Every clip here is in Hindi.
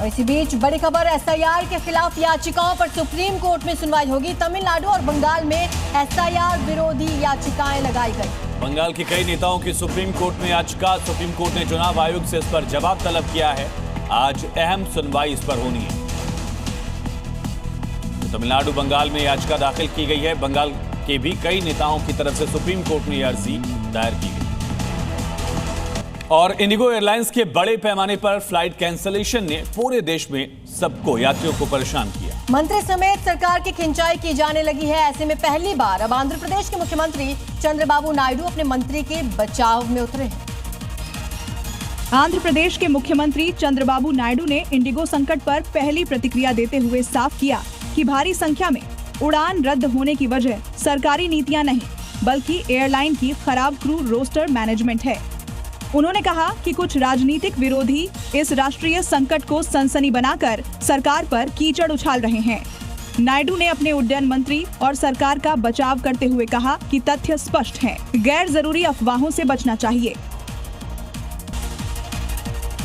और इसी बीच बड़ी खबर, एसआईआर के खिलाफ याचिकाओं पर सुप्रीम कोर्ट में सुनवाई होगी। तमिलनाडु और बंगाल में एसआईआर विरोधी याचिकाएं लगाई गई। बंगाल के कई नेताओं की सुप्रीम कोर्ट में याचिका। सुप्रीम कोर्ट ने चुनाव आयोग से इस पर जवाब तलब किया है। आज अहम सुनवाई इस पर होनी है। तमिलनाडु बंगाल में याचिका दाखिल की गई है। बंगाल के भी कई नेताओं की तरफ से सुप्रीम कोर्ट में अर्जी दायर की गई। और इंडिगो एयरलाइंस के बड़े पैमाने पर फ्लाइट कैंसिलेशन ने पूरे देश में सबको, यात्रियों को परेशान किया। मंत्री समेत सरकार की खिंचाई की जाने लगी है। ऐसे में पहली बार अब आंध्र प्रदेश के मुख्यमंत्री चंद्रबाबू नायडू अपने मंत्री के बचाव में उतरे हैं। आंध्र प्रदेश के मुख्यमंत्री चंद्रबाबू नायडू ने इंडिगो संकट पर पहली प्रतिक्रिया देते हुए साफ किया कि भारी संख्या में उड़ान रद्द होने की वजह सरकारी नीतियां नहीं, बल्कि एयरलाइन की खराब क्रू रोस्टर मैनेजमेंट है। उन्होंने कहा कि कुछ राजनीतिक विरोधी इस राष्ट्रीय संकट को सनसनी बनाकर सरकार पर कीचड़ उछाल रहे हैं। नायडू ने अपने उड्डयन मंत्री और सरकार का बचाव करते हुए कहा कि तथ्य स्पष्ट हैं, गैर जरूरी अफवाहों से बचना चाहिए।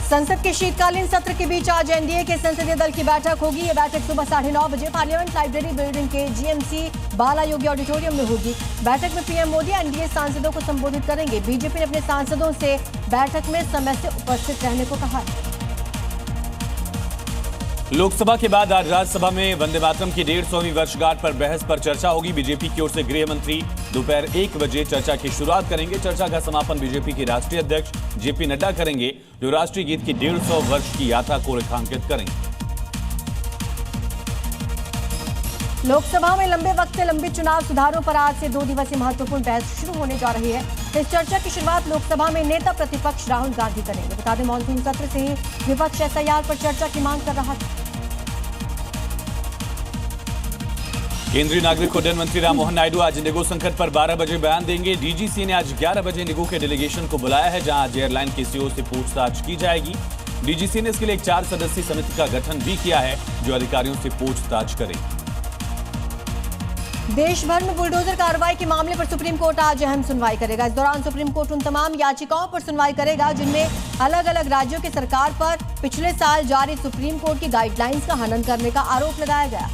संसद के शीतकालीन सत्र के बीच आज एनडीए के संसदीय दल की बैठक होगी। ये बैठक सुबह 9:30 बजे पार्लियामेंट लाइब्रेरी बिल्डिंग के जीएमसी बाला योगी ऑडिटोरियम में होगी। बैठक में पीएम मोदी एनडीए सांसदों को संबोधित करेंगे। बीजेपी ने अपने सांसदों से बैठक में समय से उपस्थित रहने को कहा है। लोकसभा के बाद आज राज्यसभा में वंदे मातरम की 150वीं वर्षगांठ पर बहस पर चर्चा होगी। बीजेपी की ओर से गृह मंत्री दोपहर 1 बजे चर्चा की शुरुआत करेंगे। चर्चा का समापन बीजेपी के राष्ट्रीय अध्यक्ष जेपी नड्डा करेंगे, जो राष्ट्रीय गीत की 150 वर्ष की यात्रा को रेखांकित करेंगे। लोकसभा में लंबे वक्त से लंबित चुनाव सुधारों पर आज से 2 दिवसीय महत्वपूर्ण बहस शुरू होने जा रही है। इस चर्चा की शुरुआत लोकसभा में नेता प्रतिपक्ष राहुल गांधी करेंगे। बता दें, मॉनसून सत्र से ही विपक्ष एसआईआर पर चर्चा की मांग कर रहा था। केंद्रीय नागरिक उड्डयन मंत्री राममोहन नायडू आज इंडिगो संकट पर 12 बजे बयान देंगे। डीजीसी ने आज 11 बजे इंडिगो के डेलीगेशन को बुलाया है, जहां आज एयरलाइन के सीईओ से पूछताछ की जाएगी। डीजीसी ने इसके लिए एक 4 सदस्यीय समिति का गठन भी किया है, जो अधिकारियों से पूछताछ करेगी। देश भर में बुलडोजर कार्रवाई के मामले पर सुप्रीम कोर्ट आज अहम सुनवाई करेगा। इस दौरान सुप्रीम कोर्ट उन तमाम याचिकाओं पर सुनवाई करेगा जिनमें अलग अलग राज्यों की सरकार पर पिछले साल जारी सुप्रीम कोर्ट की गाइडलाइंस का हनन करने का आरोप लगाया गया।